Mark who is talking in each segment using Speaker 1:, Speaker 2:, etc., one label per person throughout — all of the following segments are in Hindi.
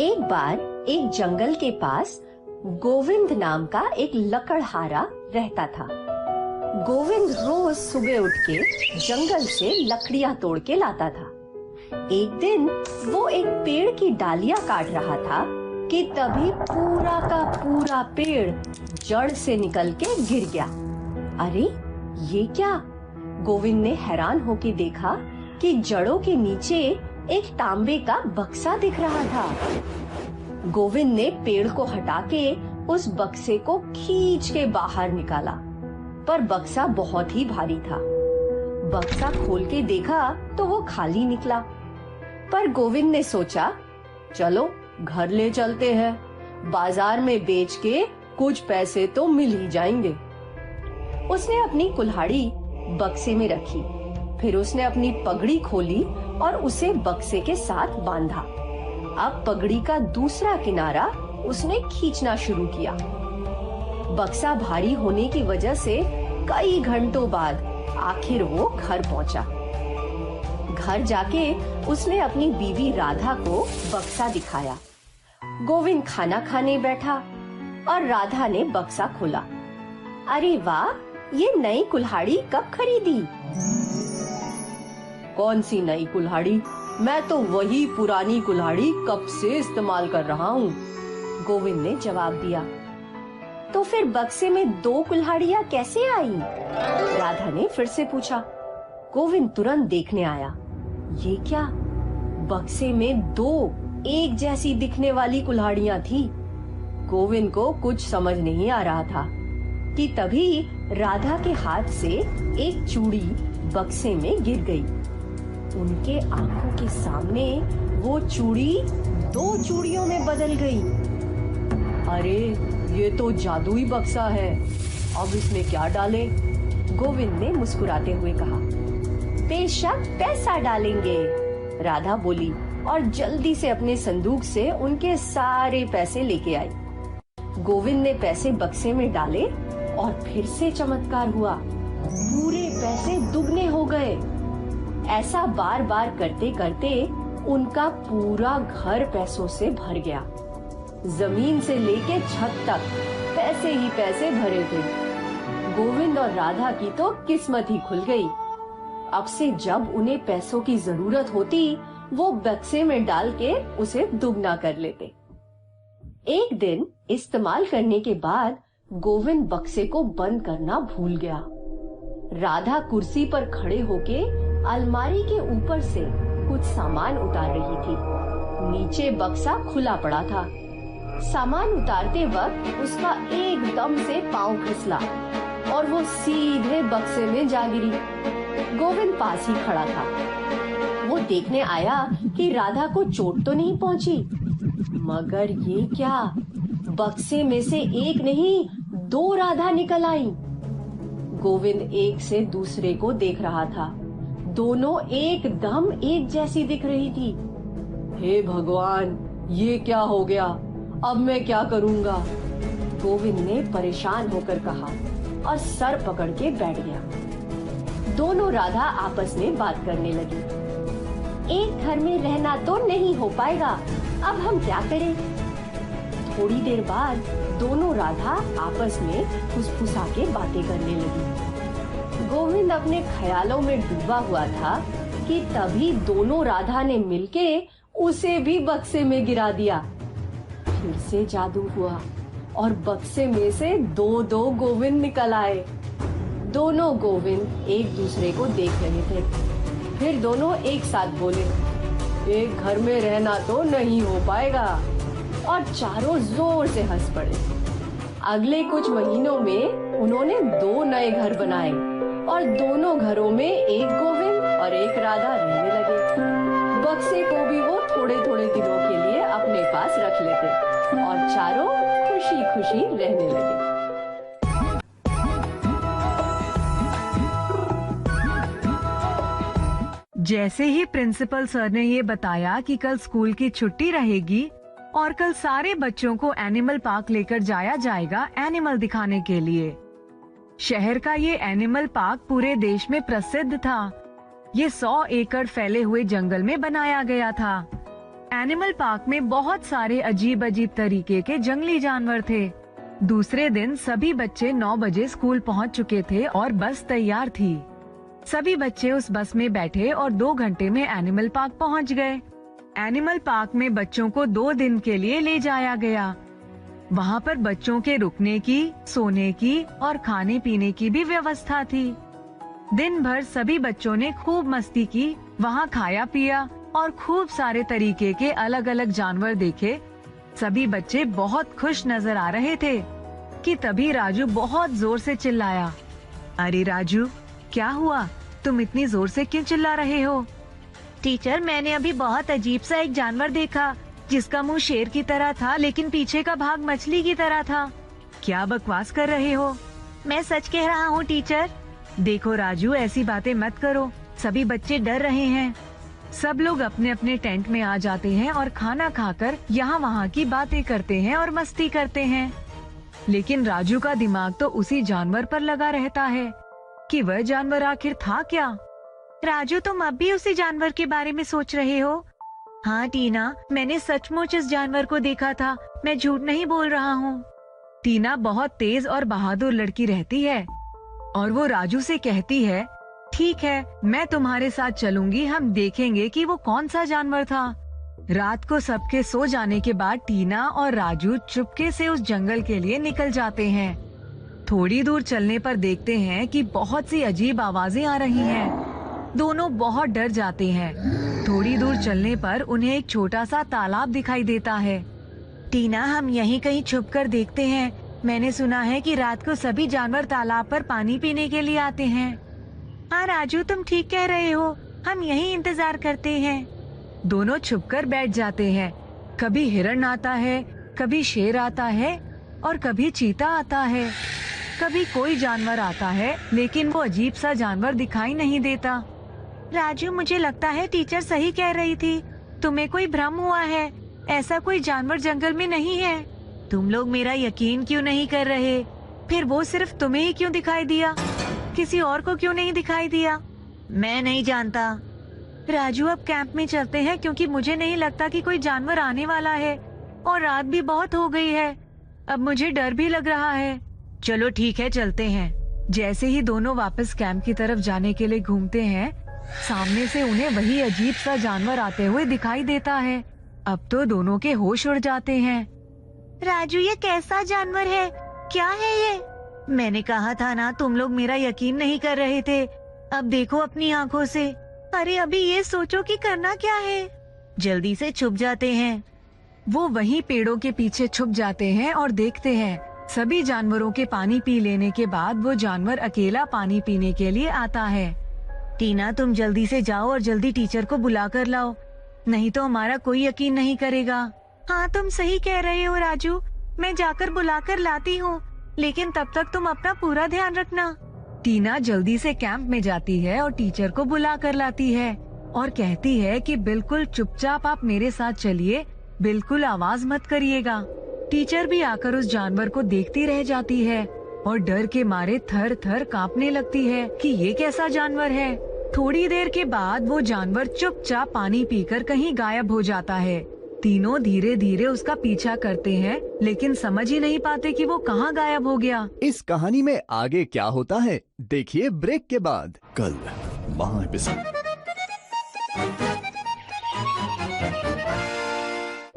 Speaker 1: एक बार एक जंगल के पास गोविंद नाम का एक लकड़हारा रहता था। गोविंद रोज सुबह उठ के जंगल से लकड़ियां तोड़ के लाता था। एक दिन वो एक पेड़ की डालियां काट रहा था कि तभी पूरा का पूरा पेड़ जड़ से निकल के गिर गया। अरे ये क्या? गोविंद ने हैरान होके देखा कि जड़ों के नीचे एक तांबे का बक्सा दिख रहा था। गोविंद ने पेड़ को हटा के उस बक्से को खींच के बाहर निकाला, पर बक्सा बहुत ही भारी था। बक्सा खोल के देखा तो वो खाली निकला। पर गोविंद ने सोचा, चलो घर ले चलते हैं, बाजार में बेच के कुछ पैसे तो मिल ही जाएंगे। उसने अपनी कुल्हाड़ी बक्से में रखी, फिर उसने अपनी पगड़ी खोली और उसे बक्से के साथ बांधा। अब पगड़ी का दूसरा किनारा उसने खींचना शुरू किया। बक्सा भारी होने की वजह से कई घंटों बाद आखिर वो घर पहुंचा। घर जाके उसने अपनी बीवी राधा को बक्सा दिखाया। गोविंद खाना खाने बैठा और राधा ने बक्सा खोला। अरे वाह, ये नई कुल्हाड़ी कब खरीदी? कौन सी नई कुल्हाड़ी? मैं तो वही पुरानी कुल्हाड़ी कब से इस्तेमाल कर रहा हूँ, गोविंद ने जवाब दिया। तो फिर बक्से में दो कुल्हाड़ियाँ कैसे आई? राधा ने फिर से पूछा। गोविंद तुरंत देखने आया। ये क्या? बक्से में दो एक जैसी दिखने वाली कुल्हाड़ियाँ थी। गोविंद को कुछ समझ नहीं आ रहा था कि तभी राधा के हाथ से एक चूड़ी बक्से में गिर गई। उनके आंखों के सामने वो चूड़ी दो चूड़ियों में बदल गई। अरे ये तो जादुई बक्सा है, अब इसमें क्या डालें? गोविंद ने मुस्कुराते हुए कहा। बेशक पैसा डालेंगे, राधा बोली और जल्दी से अपने संदूक से उनके सारे पैसे लेके आई। गोविंद ने पैसे बक्से में डाले और फिर से चमत्कार हुआ। पूरे पैसे दुगने हो गए। ऐसा बार बार करते करते उनका पूरा घर पैसों से भर गया। जमीन से लेके छत तक पैसे ही पैसे भरे थे। गोविंद और राधा की तो किस्मत ही खुल गई। अब से जब उन्हें पैसों की जरूरत होती, वो बक्से में डाल के उसे दुगना कर लेते। एक दिन इस्तेमाल करने के बाद गोविंद बक्से को बंद करना भूल गया। राधा कुर्सी पर खड़े होके अलमारी के ऊपर से कुछ सामान उतार रही थी। नीचे बक्सा खुला पड़ा था। सामान उतारते वक्त उसका एकदम से पांव फिसला और वो सीधे बक्से में जा गिरी। गोविंद पास ही खड़ा था। वो देखने आया कि राधा को चोट तो नहीं पहुंची, मगर ये क्या? बक्से में से एक नहीं, दो राधा निकल आई। गोविंद एक से दूसरे को देख रहा था। दोनों एकदम एक जैसी दिख रही थी। हे भगवान, ये क्या हो गया? अब मैं क्या करूंगा? गोविंद ने परेशान होकर कहा और सर पकड़ के बैठ गया। दोनों राधा आपस में बात करने लगी। एक घर में रहना तो नहीं हो पाएगा, अब हम क्या करें? थोड़ी देर बाद दोनों राधा आपस में फुसफुसा के बातें करने लगी। गोविंद अपने ख्यालों में डूबा हुआ था कि तभी दोनों राधा ने मिलके उसे भी बक्से में गिरा दिया। फिर से जादू हुआ और बक्से में से दो दो गोविंद निकल आए। दोनों गोविंद एक दूसरे को देख रहे थे। फिर दोनों एक साथ बोले, एक घर में रहना तो नहीं हो पाएगा, और चारों जोर से हंस पड़े। अगले कुछ महीनों में उन्होंने दो नए घर बनाए और दोनों घरों में एक गोविंद और एक राधा रहने लगे। बक्से को भी वो थोड़े थोड़े दिनों के लिए अपने पास रख लेते और चारों खुशी खुशी रहने लगे।
Speaker 2: जैसे ही प्रिंसिपल सर ने ये बताया कि कल स्कूल की छुट्टी रहेगी और कल सारे बच्चों को एनिमल पार्क लेकर जाया जाएगा एनिमल दिखाने के लिए। शहर का ये एनिमल पार्क पूरे देश में प्रसिद्ध था। ये 100 एकड़ फैले हुए जंगल में बनाया गया था। एनिमल पार्क में बहुत सारे अजीब अजीब तरीके के जंगली जानवर थे। दूसरे दिन सभी बच्चे 9 बजे स्कूल पहुंच चुके थे और बस तैयार थी। सभी बच्चे उस बस में बैठे और 2 घंटे में एनिमल पार्क पहुंच गए। एनिमल पार्क में बच्चों को 2 दिन के लिए ले जाया गया। वहाँ पर बच्चों के रुकने की, सोने की और खाने पीने की भी व्यवस्था थी। दिन भर सभी बच्चों ने खूब मस्ती की, वहाँ खाया पिया और खूब सारे तरीके के अलग अलग जानवर देखे। सभी बच्चे बहुत खुश नजर आ रहे थे कि तभी राजू बहुत जोर से चिल्लाया, अरे राजू, क्या हुआ? तुम इतनी जोर से क्यों चिल्ला रहे हो? टीचर, मैंने अभी बहुत अजीब सा एक जानवर देखा जिसका मुंह शेर की तरह था लेकिन पीछे का भाग मछली की तरह था। क्या बकवास कर रहे हो? मैं सच कह रहा हूँ टीचर। देखो राजू, ऐसी बातें मत करो, सभी बच्चे डर रहे हैं। सब लोग अपने अपने टेंट में आ जाते हैं और खाना खाकर यहाँ वहाँ की बातें करते हैं और मस्ती करते हैं। लेकिन राजू का दिमाग तो उसी जानवर पर लगा रहता है कि वह जानवर आखिर था क्या। राजू, तुम अब भी उसी जानवर के बारे में सोच रहे हो? हाँ टीना, मैंने सचमुच इस जानवर को देखा था, मैं झूठ नहीं बोल रहा हूँ। टीना बहुत तेज और बहादुर लड़की रहती है और वो राजू से कहती है, ठीक है, मैं तुम्हारे साथ चलूंगी, हम देखेंगे कि वो कौन सा जानवर था। रात को सबके सो जाने के बाद टीना और राजू चुपके से उस जंगल के लिए निकल जाते हैं। थोड़ी दूर चलने पर देखते हैं कि बहुत सी अजीब आवाजें आ रही हैं। दोनों बहुत डर जाते हैं। थोड़ी दूर चलने पर उन्हें एक छोटा सा तालाब दिखाई देता है। टीना, हम यहीं कहीं छुपकर देखते हैं। मैंने सुना है कि रात को सभी जानवर तालाब पर पानी पीने के लिए आते हैं। हाँ राजू, तुम ठीक कह रहे हो, हम यहीं इंतजार करते हैं। दोनों छुपकर बैठ जाते हैं। कभी हिरण आता है, कभी शेर आता है और कभी चीता आता है। कभी कोई जानवर आता है, लेकिन वो अजीब सा जानवर दिखाई नहीं देता। राजू, मुझे लगता है टीचर सही कह रही थी, तुम्हें कोई भ्रम हुआ है, ऐसा कोई जानवर जंगल में नहीं है। तुम लोग मेरा यकीन क्यों नहीं कर रहे? फिर वो सिर्फ तुम्हें ही क्यों दिखाई दिया, किसी और को क्यों नहीं दिखाई दिया? मैं नहीं जानता। राजू, अब कैंप में चलते हैं क्योंकि मुझे नहीं लगता कि कोई जानवर आने वाला है और रात भी बहुत हो गई है। अब मुझे डर भी लग रहा है। चलो ठीक है, चलते हैं। जैसे ही दोनों वापस कैंप की तरफ जाने के लिए घूमते हैं, सामने से उन्हें वही अजीब सा जानवर आते हुए दिखाई देता है। अब तो दोनों के होश उड़ जाते हैं। राजू, ये कैसा जानवर है? क्या है ये? मैंने कहा था ना, तुम लोग मेरा यकीन नहीं कर रहे थे। अब देखो अपनी आंखों से। अरे अभी ये सोचो कि करना क्या है। जल्दी से छुप जाते हैं। वो वहीं पेड़ों के पीछे छुप जाते हैं और देखते हैं सभी जानवरों के पानी पी लेने के बाद वो जानवर अकेला पानी पीने के लिए आता है। टीना, तुम जल्दी से जाओ और जल्दी टीचर को बुला कर लाओ, नहीं तो हमारा कोई यकीन नहीं करेगा। हाँ, तुम सही कह रहे हो राजू, मैं जाकर बुला कर लाती हूँ, लेकिन तब तक तुम अपना पूरा ध्यान रखना। टीना जल्दी से कैंप में जाती है और टीचर को बुला कर लाती है और कहती है कि बिल्कुल चुपचाप आप मेरे साथ चलिए, बिल्कुल आवाज मत करिएगा। टीचर भी आकर उस जानवर को देखती रह जाती है और डर के मारे थर थर कांपने लगती है कि ये कैसा जानवर है। थोड़ी देर के बाद वो जानवर चुपचाप पानी पीकर कहीं गायब हो जाता है। तीनों धीरे धीरे उसका पीछा करते हैं, लेकिन समझ ही नहीं पाते कि वो कहाँ गायब हो गया।
Speaker 3: इस कहानी में आगे क्या होता है, देखिए ब्रेक के बाद। कल वहाँ एपिसोड।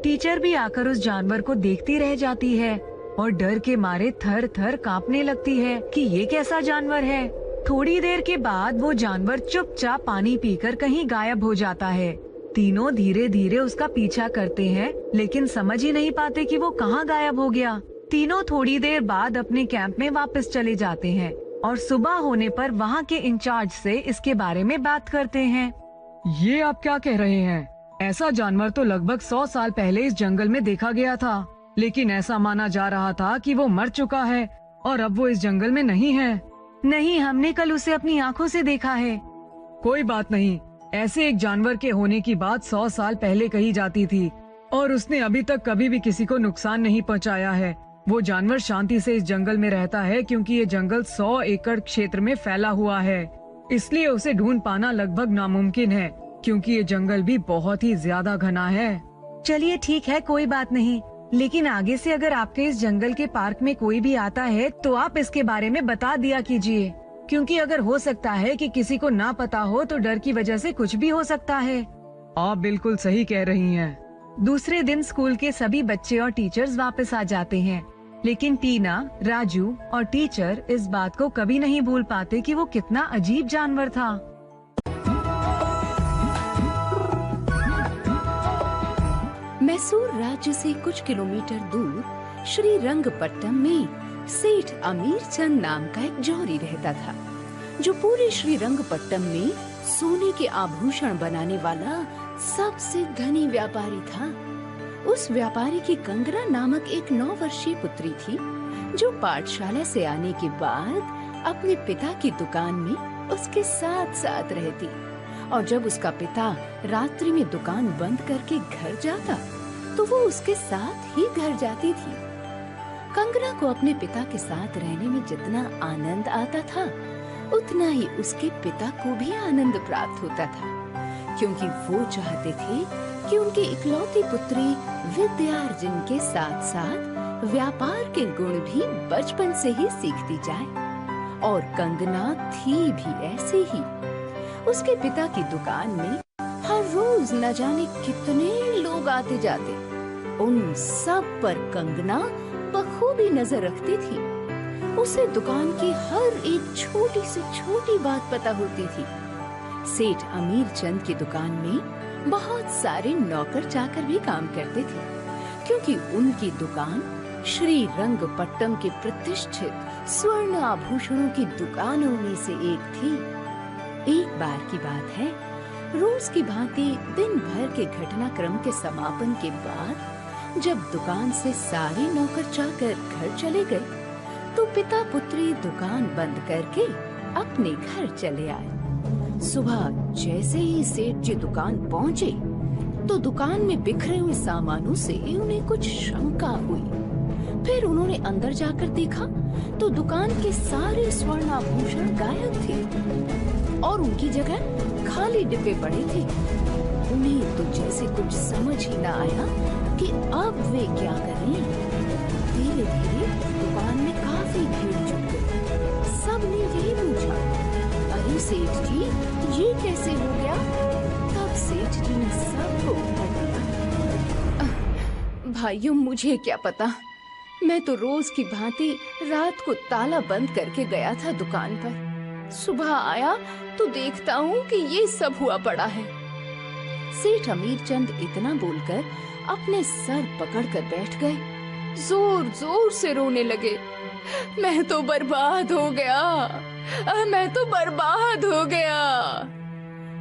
Speaker 2: टीचर भी आकर उस जानवर को देखती रह जाती है और डर के मारे थर थर कांपने लगती है कि ये कैसा जानवर है। थोड़ी देर के बाद वो जानवर चुपचाप पानी पीकर कहीं गायब हो जाता है। तीनों धीरे धीरे उसका पीछा करते हैं, लेकिन समझ ही नहीं पाते कि वो कहाँ गायब हो गया। तीनों थोड़ी देर बाद अपने कैंप में वापस चले जाते हैं और सुबह होने पर वहाँ के इंचार्ज से इसके बारे में बात करते हैं।
Speaker 4: ये आप क्या कह रहे हैं? ऐसा जानवर तो लगभग 100 साल पहले इस जंगल में देखा गया था, लेकिन ऐसा माना जा रहा था कि वो मर चुका है और अब वो इस जंगल में नहीं है।
Speaker 2: नहीं, हमने कल उसे अपनी आंखों से देखा है।
Speaker 4: कोई बात नहीं, ऐसे एक जानवर के होने की बात 100 साल पहले कही जाती थी और उसने अभी तक कभी भी किसी को नुकसान नहीं पहुंचाया है। वो जानवर शांति से इस जंगल में रहता है क्योंकि ये जंगल 100 एकड़ क्षेत्र में फैला हुआ है, इसलिए उसे ढूंढ पाना लगभग नामुमकिन है क्योंकि ये जंगल भी बहुत ही ज्यादा घना है।
Speaker 2: चलिए ठीक है, कोई बात नहीं, लेकिन आगे से अगर आपके इस जंगल के पार्क में कोई भी आता है तो आप इसके बारे में बता दिया कीजिए, क्योंकि अगर हो सकता है कि किसी को ना पता हो तो डर की वजह से कुछ भी हो सकता है।
Speaker 4: आप बिल्कुल सही कह रही हैं।
Speaker 2: दूसरे दिन स्कूल के सभी बच्चे और टीचर्स वापस आ जाते हैं, लेकिन टीना, राजू और टीचर इस बात को कभी नहीं भूल पाते कि वो कितना अजीब जानवर था।
Speaker 5: मैसूर राज्य से कुछ किलोमीटर दूर श्री रंगपट्टम में सेठ अमीर चंद नाम का एक जौहरी रहता था, जो पूरे श्री रंगपट्टम में सोने के आभूषण बनाने वाला सबसे धनी व्यापारी था। उस व्यापारी की कंगना नामक एक 9 वर्षीय पुत्री थी, जो पाठशाला से आने के बाद अपने पिता की दुकान में उसके साथ साथ रहती, और जब उसका पिता रात्रि में दुकान बंद करके घर जाता तो वो उसके साथ ही घर जाती थी। कंगना को अपने पिता के साथ रहने में जितना आनंद आता था, उतना ही उसके पिता को भी आनंद प्राप्त होता था, क्योंकि वो चाहते थे कि उनकी इकलौती पुत्री विद्यार्जन के साथ साथ व्यापार के गुण भी बचपन से ही सीखती जाए। और कंगना थी भी ऐसे ही। उसके पिता की दुकान में हर रोज न जाने कितने लोग आते जाते, उन सब पर कंगना बखूबी नजर रखती थी। उसे दुकान की हर एक छोटी से छोटी बात पता होती थी। सेठ अमीर चंद की दुकान में बहुत सारे नौकर चाकर भी काम करते थे, क्योंकि उनकी दुकान श्री रंगपट्टम के प्रतिष्ठित स्वर्ण आभूषणों की दुकानों में से एक थी। एक बार की बात है, रोज की भांति दिन भर के घटनाक्रम के समापन के बाद जब दुकान से सारे नौकर चाकर घर चले गए, तो पिता पुत्री दुकान बंद करके अपने घर चले आए। सुबह जैसे ही सेठ जी दुकान पहुँचे, तो दुकान में बिखरे हुए सामानों से उन्हें कुछ शंका हुई। फिर उन्होंने अंदर जाकर देखा तो दुकान के सारे स्वर्ण आभूषण गायब थे और उनकी जगह खाली डिब्बे पड़े थे। उन्हें तो जैसे कुछ समझ ही न आया कि अब वे क्या करें। धीरे धीरे दुकान में काफी भीड़ जुट गई। सबने यही पूछा, अरे सेठ जी, ये कैसे हो गया? तब सेठ जी ने सबको उत्तर दिया, भाइयों, मुझे क्या पता, मैं तो रोज की भांति रात को ताला बंद करके गया था दुकान पर। सुबह आया तो देखता हूँ कि ये सब हुआ पड़ा है। सेठ अमीर चंद इतना बोलकर अपने सर पकड़कर बैठ गए, जोर जोर से रोने लगे। मैं तो बर्बाद हो गया, मैं तो बर्बाद हो गया।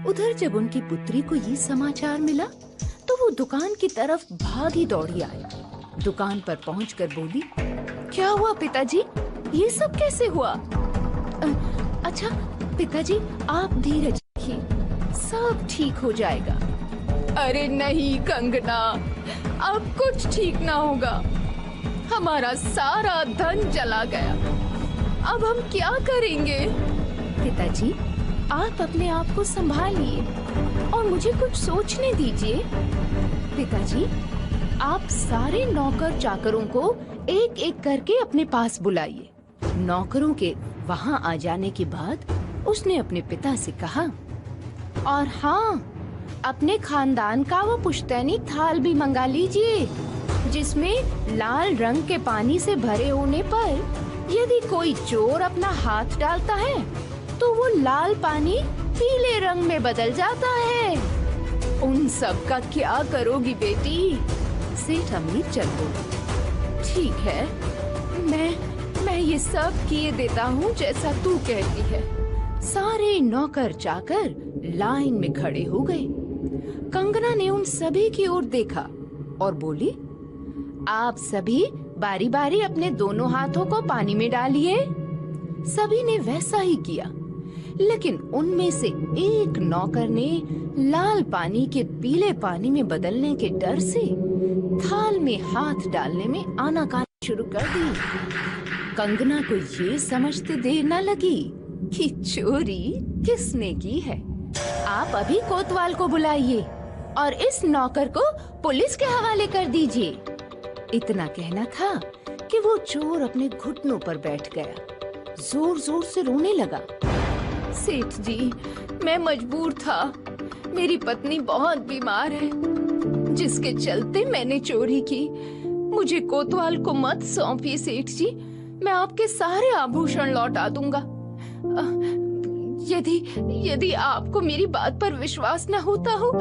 Speaker 5: उधर जब उनकी पुत्री को ये समाचार मिला तो वो दुकान की तरफ भागी दौड़ी आई। दुकान पर पहुंचकर बोली, क्या हुआ पिताजी, ये सब कैसे हुआ? अच्छा पिताजी, आप धीरज रखिए, सब ठीक हो जाएगा। अरे नहीं कंगना, अब कुछ ठीक ना होगा। हमारा सारा धन चला गया, अब हम क्या करेंगे? पिताजी, आप अपने आप को संभालिए और मुझे कुछ सोचने दीजिए। पिताजी, आप सारे नौकर चाकरों को एक एक करके अपने पास बुलाइए। नौकरों के वहाँ आ जाने के बाद उसने अपने पिता से कहा, और हाँ, अपने खानदान का वो पुश्तैनी थाल भी मंगा लीजिए, जिसमें लाल रंग के पानी से भरे होने पर यदि कोई चोर अपना हाथ डालता है तो वो लाल पानी पीले रंग में बदल जाता है। उन सब का क्या करोगी बेटी? सेठ अमीर चंद बोले, ठीक है, मैं ये सब किए देता हूँ जैसा तू कहती है। सारे नौकर चाकर लाइन में खड़े हो गए। कंगना ने उन सभी की ओर देखा और बोली, आप सभी बारी बारी अपने दोनों हाथों को पानी में डालिए। सभी ने वैसा ही किया, लेकिन उनमें से एक नौकर ने लाल पानी के पीले पानी में बदलने के डर से थाल में हाथ डालने में आनाकानी शुरू कर दी। कंगना को ये समझते देर न लगी कि चोरी किसने की है। आप अभी कोतवाल को बुलाइए। और इस नौकर को पुलिस के हवाले कर दीजिए। इतना कहना था कि वो चोर अपने घुटनों पर बैठ गया, जोर जोर से रोने लगा। सेठ जी, मैं मजबूर था। मेरी पत्नी बहुत बीमार है, जिसके चलते मैंने चोरी की। मुझे कोतवाल को मत सौंपिए सेठ जी, मैं आपके सारे आभूषण लौटा दूंगा। यदि आपको मेरी बात पर विश्वास न होता हो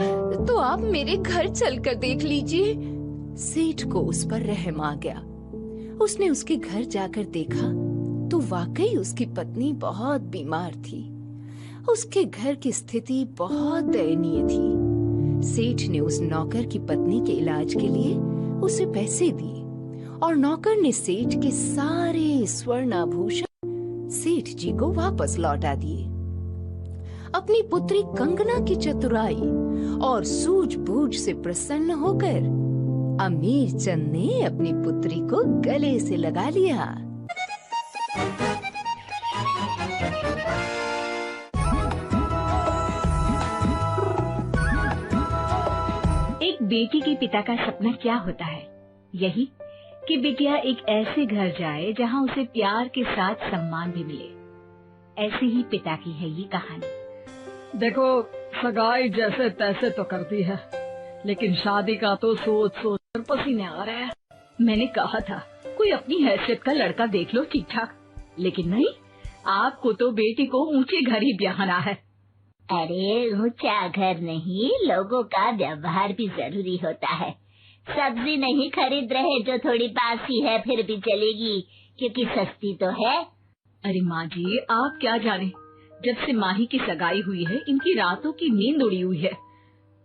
Speaker 5: तो आप मेरे घर चलकर देख लीजिए। सेठ को उस पर रहम आ गया। उसने उसके घर जाकर देखा तो वाकई उसकी पत्नी बहुत बीमार थी। उसके घर की स्थिति बहुत दयनीय थी। सेठ ने उस नौकर की पत्नी के इलाज के लिए उसे पैसे दिए और नौकर ने सेठ के सारे स्वर्ण आभूषण सेठ जी को वापस लौटा दिए। अपनी पुत्री कंगना की चतुराई और सूझबूझ से प्रसन्न होकर अमीर चंद ने अपनी पुत्री को गले से लगा लिया।
Speaker 6: एक बेटी के पिता का सपना क्या होता है? यही कि बिटिया एक ऐसे घर जाए जहां उसे प्यार के साथ सम्मान भी मिले। ऐसे ही पिता की है ये कहानी।
Speaker 4: देखो, सगाई जैसे तैसे तो करती है, लेकिन शादी का तो सोच सोच कर पसीने आ रहे हैं।
Speaker 6: मैंने कहा था कोई अपनी हैसियत का लड़का देख लो ठीक ठाक, लेकिन नहीं, आपको तो बेटी को ऊंचे घर ही ब्याहना है।
Speaker 7: अरे ऊंचा घर नहीं, लोगों का व्यवहार भी जरूरी होता है। सब्जी नहीं खरीद रहे जो थोड़ी बासी है फिर भी चलेगी, क्योंकि सस्ती तो है।
Speaker 6: अरे माँ जी, आप क्या जाने, जब से माही की सगाई हुई है इनकी रातों की नींद उड़ी हुई है।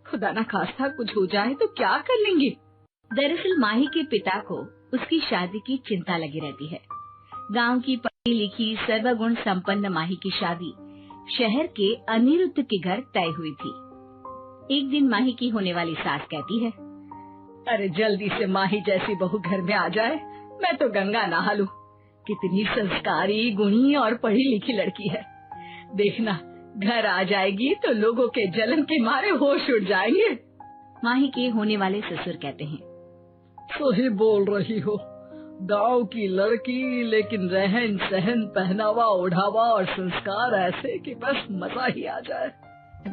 Speaker 6: खुदा ना खास्ता कुछ हो जाए तो क्या कर लेंगे। दरअसल माही के पिता को उसकी शादी की चिंता लगी रहती है। गांव की पढ़ी लिखी सर्वगुण संपन्न माही की शादी शहर के अनिरुद्ध के घर तय हुई थी। एक दिन माही की होने वाली सास कहती है,
Speaker 4: अरे जल्दी से माही जैसी बहू घर में आ जाए, मैं तो गंगा नहा लूं। कितनी संस्कारी, गुणी और पढ़ी लिखी लड़की है। देखना, घर आ जाएगी तो लोगों के जलन के मारे होश उड़ जाएंगे।
Speaker 6: माही के होने वाले ससुर कहते हैं,
Speaker 4: सही बोल रही हो, गांव की लड़की, लेकिन रहन सहन, पहनावा ओढ़ावा और संस्कार ऐसे कि बस मजा ही आ जाए।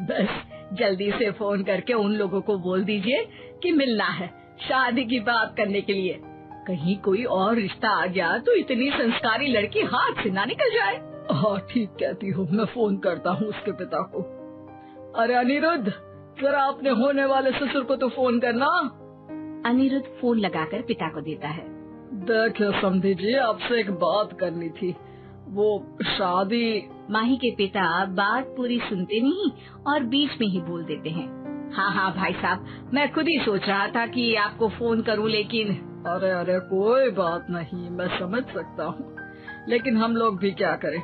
Speaker 4: बस जल्दी से फोन करके उन लोगों को बोल दीजिए कि मिलना है शादी की बात करने के लिए। कहीं कोई और रिश्ता आ गया तो इतनी संस्कारी लड़की हाथ से ना निकल जाए। हाँ ठीक कहती हो, मैं फोन करता हूँ उसके पिता को। अरे अनिरुद्ध, जरा अपने होने वाले ससुर को तो फोन करना।
Speaker 6: अनिरुद्ध फोन लगाकर पिता को देता है।
Speaker 4: देखो समधी जी, आपसे एक बात करनी थी। वो शादी।
Speaker 6: माही के पिता बात पूरी सुनते नहीं और बीच में ही बोल देते हैं, हाँ हाँ भाई साहब, मैं खुद ही सोच रहा था कि आपको फोन करूं, लेकिन।
Speaker 4: अरे कोई बात नहीं, मैं समझ सकता हूँ, लेकिन हम लोग भी क्या करें।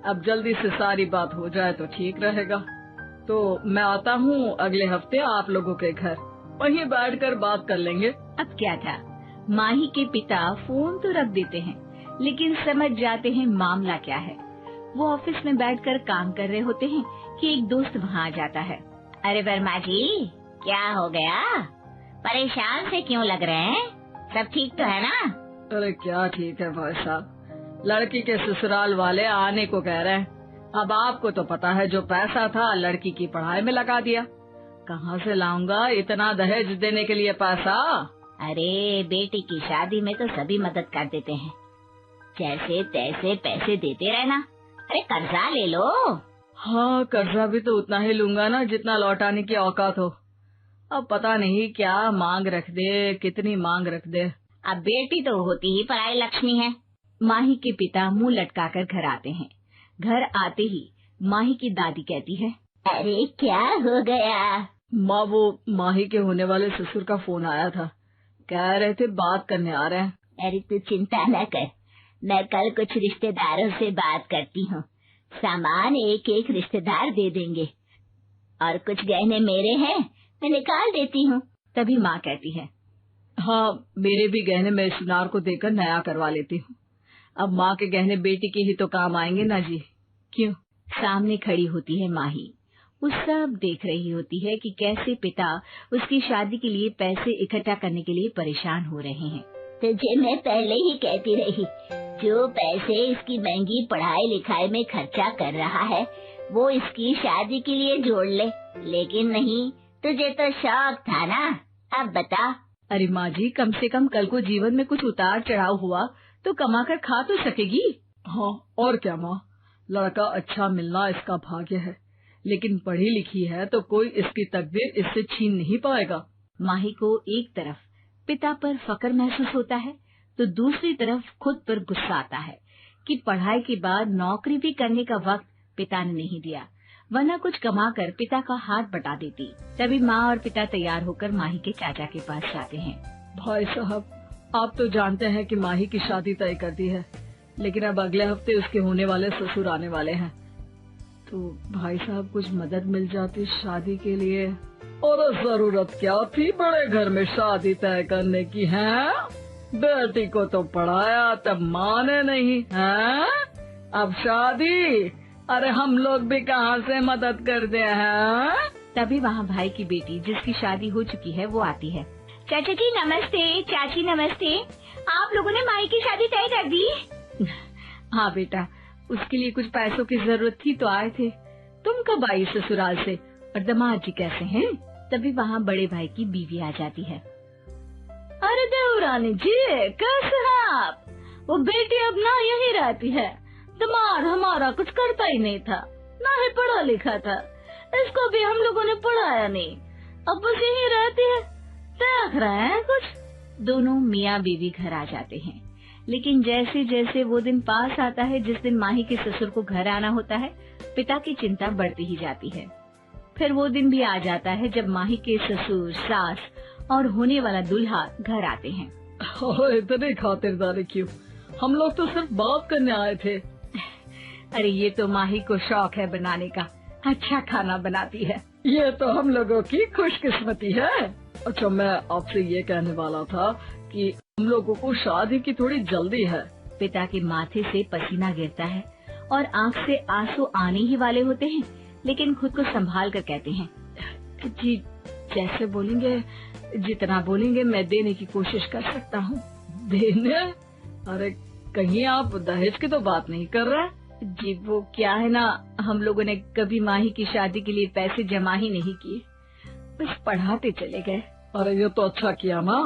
Speaker 4: अब जल्दी से सारी बात हो जाए तो ठीक रहेगा। तो मैं आता हूँ अगले हफ्ते आप लोगों के घर, वहीं बैठकर बात कर लेंगे।
Speaker 6: अब क्या था, माही के पिता फोन तो रख देते हैं, लेकिन समझ जाते हैं मामला क्या है। वो ऑफिस में बैठकर काम कर रहे होते हैं कि एक दोस्त वहाँ आ जाता है।
Speaker 7: अरे वर्मा जी, क्या हो गया? परेशान से क्यों लग रहे हैं? सब ठीक तो है ना?
Speaker 4: अरे क्या ठीक है भाई साहब, लड़की के ससुराल वाले आने को कह रहे हैं। अब आपको तो पता है, जो पैसा था लड़की की पढ़ाई में लगा दिया। कहाँ से लाऊंगा इतना दहेज देने के लिए पैसा?
Speaker 7: अरे बेटी की शादी में तो सभी मदद कर देते हैं, जैसे तैसे पैसे देते रहना। अरे कर्जा ले लो।
Speaker 4: हाँ, कर्जा भी तो उतना ही लूंगा ना जितना लौटाने की औकात हो। अब पता नहीं क्या मांग रख दे, कितनी मांग रख दे।
Speaker 7: अब बेटी तो होती ही पराई लक्ष्मी है।
Speaker 6: माही के पिता मुंह लटकाकर घर आते हैं। घर आते ही माही की दादी कहती है,
Speaker 7: अरे क्या हो गया?
Speaker 4: माँ, वो माही के होने वाले ससुर का फोन आया था, कह रहे थे बात करने आ रहे हैं।
Speaker 7: अरे तू चिंता न कर, मैं कल कुछ रिश्तेदारों से बात करती हूँ। सामान एक एक रिश्तेदार दे देंगे, और कुछ गहने मेरे हैं, मैं निकाल देती हूँ।
Speaker 6: तभी माँ कहती है,
Speaker 4: हाँ, मेरे भी गहने मैं सुनार को देकर नया करवा लेती हूँ। अब माँ के गहने बेटी के ही तो काम आएंगे ना जी।
Speaker 6: क्यों? सामने खड़ी होती है माही। वो सब देख रही होती है कि कैसे पिता उसकी शादी के लिए पैसे इकट्ठा करने के लिए परेशान हो रहे हैं।
Speaker 7: तुझे मैं पहले ही कहती रही, जो पैसे इसकी महंगी पढ़ाई लिखाई में खर्चा कर रहा है वो इसकी शादी के लिए जोड़ ले, लेकिन नहीं, तुझे तो शौक था ना। अब बता।
Speaker 6: अरे माँ जी, कम से कम कल को जीवन में कुछ उतार चढ़ाव हुआ तो कमा कर खा तो सकेगी।
Speaker 4: हाँ और क्या माँ, लड़का अच्छा मिलना इसका भाग्य है, लेकिन पढ़ी लिखी है तो कोई इसकी तकदीर इससे छीन नहीं पाएगा।
Speaker 6: माही को एक तरफ पिता पर फक्र महसूस होता है तो दूसरी तरफ खुद पर गुस्सा आता है कि पढ़ाई के बाद नौकरी भी करने का वक्त पिता ने नहीं दिया, वरना कुछ कमाकर पिता का हाथ बटा देती। तभी माँ और पिता तैयार होकर माही के चाचा के पास जाते हैं।
Speaker 4: भाई साहब, आप तो जानते हैं कि माही की शादी तय कर दी है, लेकिन अब अगले हफ्ते उसके होने वाले ससुर आने वाले हैं, तो भाई साहब कुछ मदद मिल जाती शादी के लिए। और जरूरत क्या थी बड़े घर में शादी तय करने की है? बेटी को तो पढ़ाया तब माने नहीं है, अब शादी? अरे हम लोग भी कहाँ से मदद करते हैं?
Speaker 6: तभी वहाँ भाई की बेटी जिसकी शादी हो चुकी है वो आती है।
Speaker 7: चाचा जी नमस्ते। चाची नमस्ते। आप लोगों ने माही की शादी तय कर दी?
Speaker 6: हाँ बेटा, उसके लिए कुछ पैसों की जरूरत थी तो आए थे। तुम कब आई ससुराल से और दामाद जी कैसे हैं? तभी वहाँ बड़े भाई की बीवी आ जाती है।
Speaker 7: अरे देवरानी जी, कैसे हैं आप? वो बेटी अब ना यही रहती है, दामाद हमारा कुछ करता ही नहीं था, ना ही पढ़ा लिखा था, इसको भी हम लोगों ने पढ़ाया नहीं, अब बस यही रहती है, देख रहे हैं कुछ।
Speaker 6: दोनों मियाँ बीवी घर आ जाते हैं, लेकिन जैसे जैसे वो दिन पास आता है जिस दिन माही के ससुर को घर आना होता है, पिता की चिंता बढ़ती ही जाती है। फिर वो दिन भी आ जाता है जब माही के ससुर, सास और होने वाला दूल्हा घर आते हैं।
Speaker 4: इतनी खातिरदारी क्यों? हम लोग तो सिर्फ बात करने आए थे।
Speaker 6: अरे ये तो माही को शौक है बनाने का, अच्छा खाना बनाती है।
Speaker 4: ये तो हम लोगों की खुशकिस्मती है। अच्छा, मैं आपसे ये कहने वाला था कि हम लोगों को शादी की थोड़ी जल्दी है।
Speaker 6: पिता के माथे से पसीना गिरता है और आंख से आंसू आने ही वाले होते हैं, लेकिन खुद को संभाल कर कहते हैं,
Speaker 4: जी जैसे बोलेंगे, जितना बोलेंगे मैं देने की कोशिश कर सकता हूँ। देने? अरे कहीं आप दहेज की तो बात नहीं कर रहे?
Speaker 6: जी वो क्या है ना, हम लोगों ने कभी माही की शादी के लिए पैसे जमा ही नहीं किए, बस पढ़ाते चले गए।
Speaker 4: अरे ये तो अच्छा किया माँ,